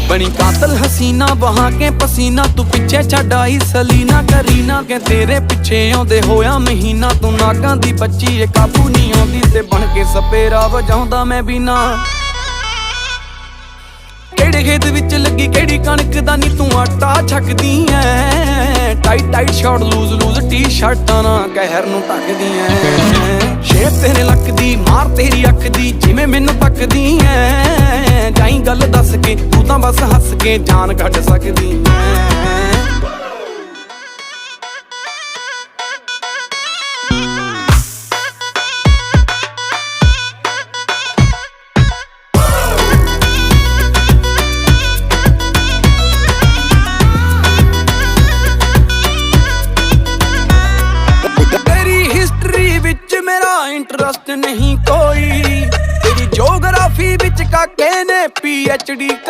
बनी कातल हसीना बहा के पसीना, तू पिछे छड्ड आई सलीना करीना के तेरे पिछे आउंदे होया महीना। तू नागां दी बच्ची ए काबू नहीं आउंदी ते बन के सपेरा वजाउंदा मैं भी ना। केड़े खेत विच लगी केड़ी कणक दा नी तू आटा छकदी ऐ। Tight tight short loose loose टी शर्टां ना कहर नूं ढकदी ऐ। शेर तेरे लक दी मार तेरी अख दी जिवें मैनूं तकदी ऐ। जाई गल दस के तू तां बस हस के जान कढ सकदी ऐ। इंटरेस्ट नहीं कोई तेरी ज्योग्राफी विच काके ने PhD